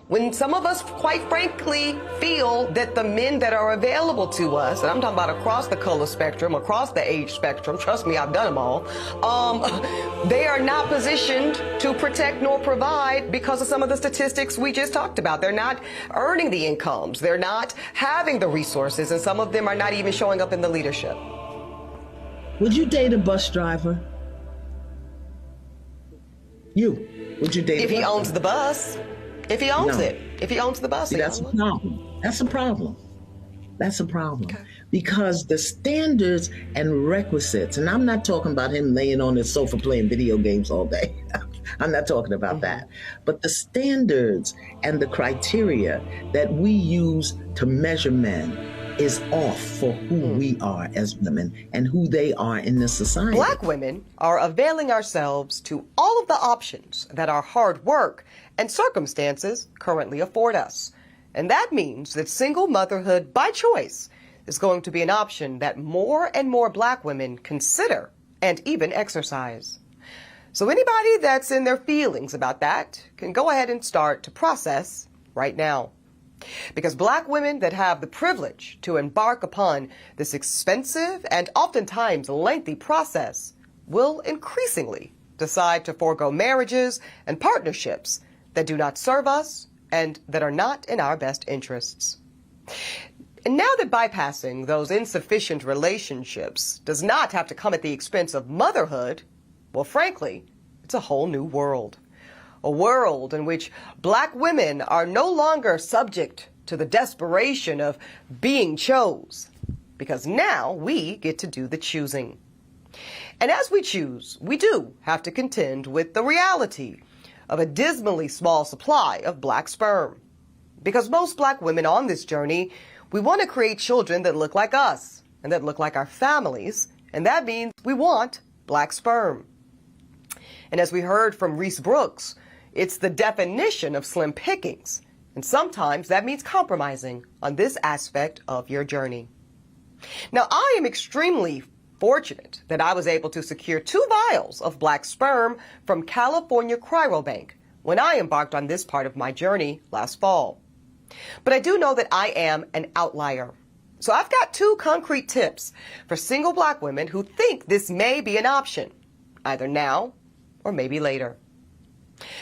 When some of us, quite frankly, feel that the men that are available to us, and I'm talking about across the color spectrum, across the age spectrum, trust me, I've done them all, they are not positioned to protect nor provide because of some of the statistics we just talked about. They're not earning the incomes. They're not having the resources, and some of them are not even showing up in the leadership. Would you date a bus driver? Would you date if a bus he owns driver? the bus? If he owns No. it. If he owns the bus. See, that's a problem. That's a problem. That's a problem. Okay. Because the standards and requisites, and I'm not talking about him laying on his sofa playing video games all day. I'm not talking about that. But the standards and the criteria that we use to measure men is off for who we are as women and who they are in this society. Black women are availing ourselves to all of the options that our hard work and circumstances currently afford us. And that means that single motherhood by choice is going to be an option that more and more black women consider and even exercise. So anybody that's in their feelings about that can go ahead and start to process right now. Because black women that have the privilege to embark upon this expensive and oftentimes lengthy process will increasingly decide to forego marriages and partnerships that do not serve us and that are not in our best interests. And now that bypassing those insufficient relationships does not have to come at the expense of motherhood, well, frankly, it's a whole new world. A world in which black women are no longer subject to the desperation of being chose, because now we get to do the choosing. And as we choose, we do have to contend with the reality of a dismally small supply of black sperm. Because most black women on this journey, we want to create children that look like us and that look like our families, and that means we want black sperm. And as we heard from Reese Brooks, it's the definition of slim pickings, and sometimes that means compromising on this aspect of your journey. Now, I am extremely fortunate that I was able to secure 2 vials of black sperm from California Cryobank when I embarked on this part of my journey last fall. But I do know that I am an outlier. So I've got 2 concrete tips for single black women who think this may be an option, either now or maybe later.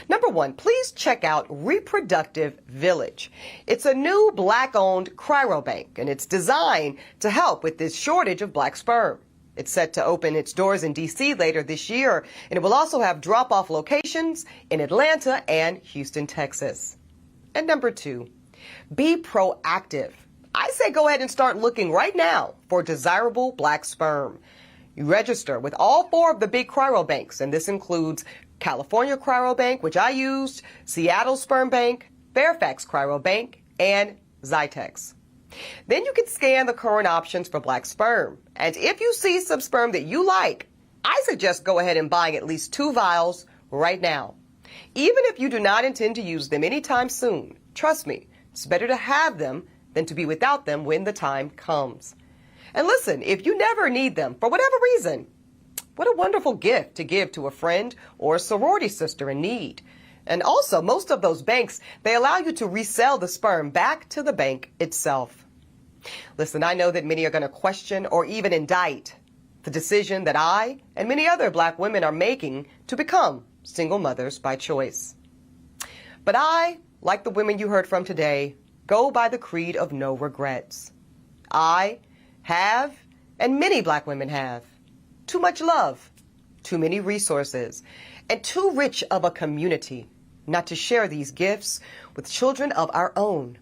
Number 1, please check out Reproductive Village. It's a new black-owned cryobank, and it's designed to help with this shortage of black sperm. It's set to open its doors in D.C. later this year, and it will also have drop-off locations in Atlanta and Houston, Texas. And number 2, be proactive. I say go ahead and start looking right now for desirable black sperm. You register with all 4 of the big cryobanks, and this includes California Cryobank, which I used, Seattle Sperm Bank, Fairfax Cryobank, and Zytex. Then you can scan the current options for black sperm. And if you see some sperm that you like, I suggest go ahead and buying at least 2 vials right now. Even if you do not intend to use them anytime soon, trust me, it's better to have them than to be without them when the time comes. And listen, if you never need them for whatever reason, what a wonderful gift to give to a friend or a sorority sister in need. And also, most of those banks, they allow you to resell the sperm back to the bank itself. Listen, I know that many are going to question or even indict the decision that I and many other black women are making to become single mothers by choice. But I, like the women you heard from today, go by the creed of no regrets. I have, and many black women have, too much love, too many resources, and too rich of a community not to share these gifts with children of our own.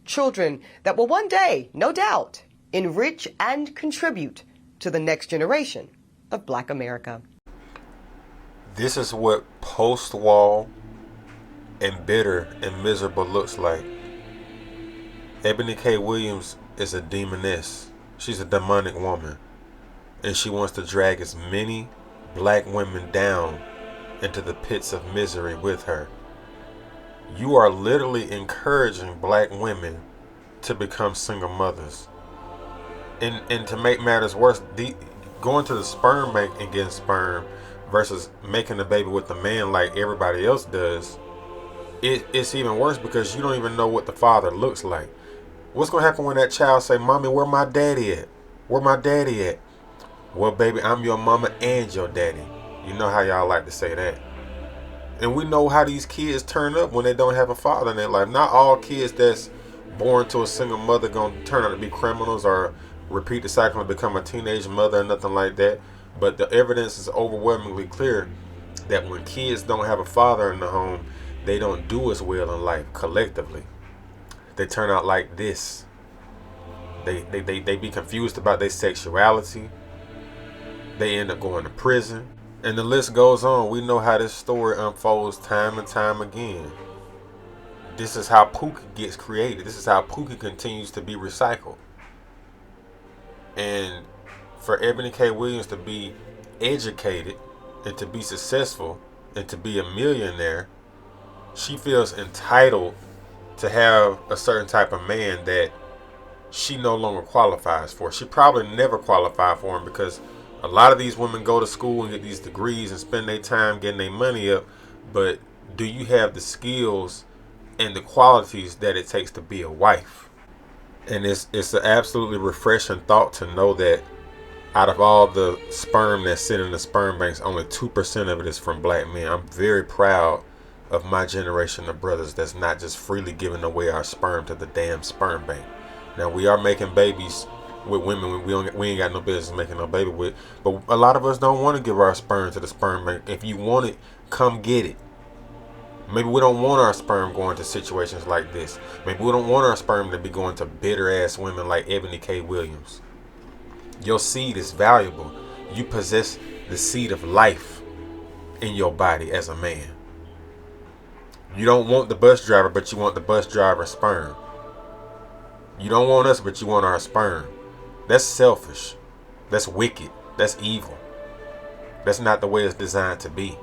Children that will one day, no doubt, enrich and contribute to the next generation of Black America. This is what post-wall and bitter and miserable looks like. Eboni K Williams is a demoness. She's a demonic woman. And she wants to drag as many black women down into the pits of misery with her. You are literally encouraging black women to become single mothers. And to make matters worse, going to the sperm bank and getting sperm versus making the baby with the man like everybody else does, it's even worse because you don't even know what the father looks like. What's gonna happen when that child say, "Mommy, where my daddy at? Where my daddy at?" Well, baby, I'm your mama and your daddy. You know how y'all like to say that. And we know how these kids turn up when they don't have a father in their life. Not all kids that's born to a single mother gonna turn out to be criminals or repeat the cycle and become a teenage mother or nothing like that. But the evidence is overwhelmingly clear that when kids don't have a father in the home, they don't do as well in life collectively. They turn out like this. They be confused about their sexuality. They end up going to prison. And the list goes on. We know how this story unfolds time and time again. This is how Pookie gets created. This is how Pookie continues to be recycled. And for Eboni K Williams to be educated and to be successful and to be a millionaire, she feels entitled to have a certain type of man that she no longer qualifies for. She probably never qualified for him because a lot of these women go to school and get these degrees and spend their time getting their money up. But do you have the skills and the qualities that it takes to be a wife? And it's an absolutely refreshing thought to know that out of all the sperm that's sitting in the sperm banks, only 2% of it is from black men. I'm very proud of my generation of brothers that's not just freely giving away our sperm to the damn sperm bank. Now, we are making babies with women we ain't got no business making no baby with, but a lot of us don't want to give our sperm to the sperm bank. If you want it, come get it. Maybe we don't want our sperm going to situations like this. Maybe we don't want our sperm to be going to bitter ass women like Eboni K Williams. Your seed is valuable. You possess the seed of life in your body as a man. You don't want the bus driver, but you want the bus driver's sperm. You don't want us, but you want our sperm. That's selfish. That's wicked. That's evil. That's not the way it's designed to be.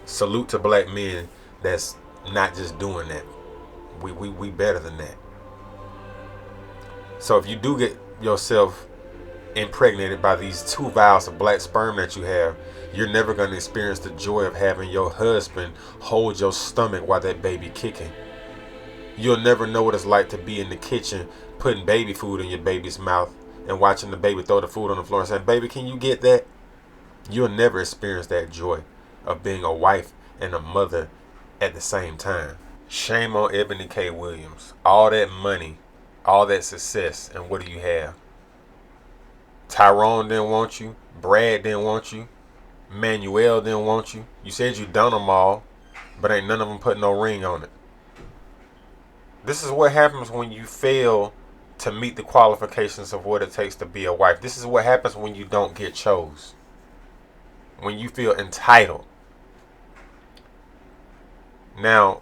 Salute to black men that's not just doing that. We better than that. So if you do get yourself impregnated by these 2 vials of black sperm that you have, you're never going to experience the joy of having your husband hold your stomach while that baby kicking. You'll never know what it's like to be in the kitchen putting baby food in your baby's mouth and watching the baby throw the food on the floor and saying, "Baby, can you get that?" You'll never experience that joy of being a wife and a mother at the same time. Shame on Eboni K Williams. All that money, all that success, and what do you have? Tyrone didn't want you. Brad didn't want you. Manuel didn't want you. You said you done them all, but ain't none of them put no ring on it. This is what happens when you fail to meet the qualifications of what it takes to be a wife. This is what happens when you don't get chose. When you feel entitled. Now,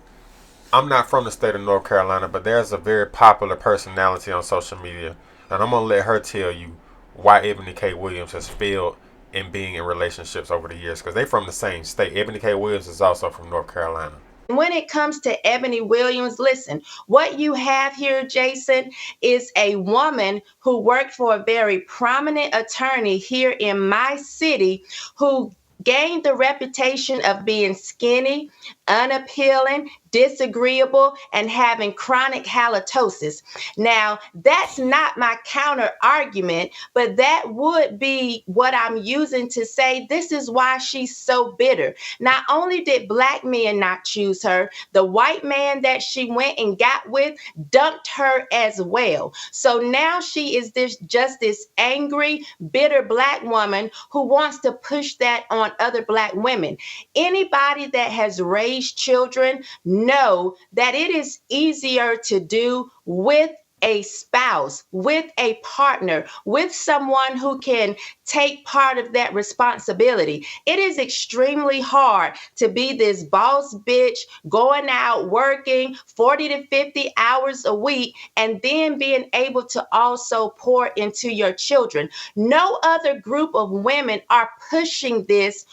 I'm not from the state of North Carolina, but there's a very popular personality on social media, and I'm going to let her tell you why Eboni K Williams has failed in being in relationships over the years, because they from the same state. Eboni K Williams is also from North Carolina. When it comes to Eboni Williams, listen, what you have here, Jason, is a woman who worked for a very prominent attorney here in my city who gained the reputation of being skinny, unappealing, disagreeable, and having chronic halitosis. Now, that's not my counter argument, but that would be what I'm using to say this is why she's so bitter. Not only did black men not choose her, the white man that she went and got with dumped her as well. So now she is just this angry, bitter black woman who wants to push that on other black women. Anybody that has raised children know that it is easier to do with a spouse, with a partner, with someone who can take part of that responsibility. It is extremely hard to be this boss bitch going out working 40 to 50 hours a week and then being able to also pour into your children. No other group of women are pushing this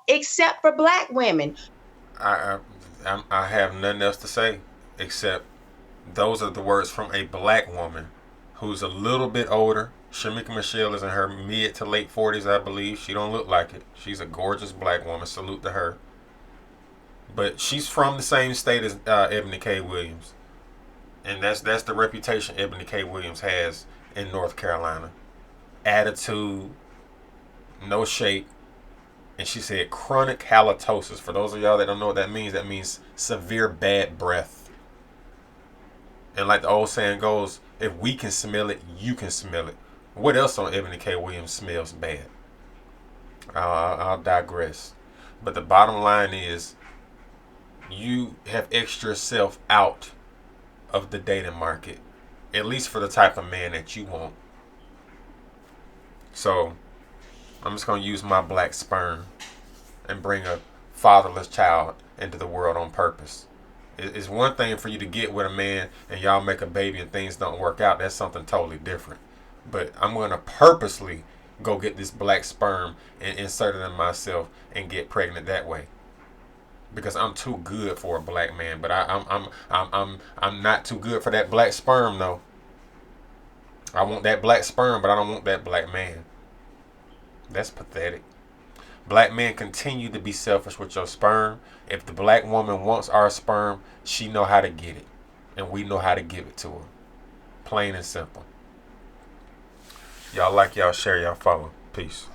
except for black women. I have nothing else to say except those are the words from a black woman who's a little bit older. Shamika Michelle is in her mid to late 40s, I believe. She don't look like it. She's a gorgeous black woman. Salute to her. But she's from the same state as Eboni K Williams, and that's the reputation Eboni K Williams has in North Carolina. Attitude, no shape, and she said chronic halitosis. For those of y'all that don't know what that means severe bad breath. And like the old saying goes, if we can smell it, you can smell it. What else on Eboni K Williams smells bad? I'll digress. But the bottom line is, you have extra yourself out of the dating market, at least for the type of man that you want. So I'm just going to use my black sperm and bring a fatherless child into the world on purpose. It's one thing for you to get with a man and y'all make a baby and things don't work out. That's something totally different. But I'm going to purposely go get this black sperm and insert it in myself and get pregnant that way. Because I'm too good for a black man. But I'm not too good for that black sperm though. I want that black sperm, but I don't want that black man. That's pathetic. Black men continue to be selfish with your sperm. If the black woman wants our sperm, she know how to get it. And we know how to give it to her. Plain and simple. Y'all like, y'all share, y'all follow. Peace.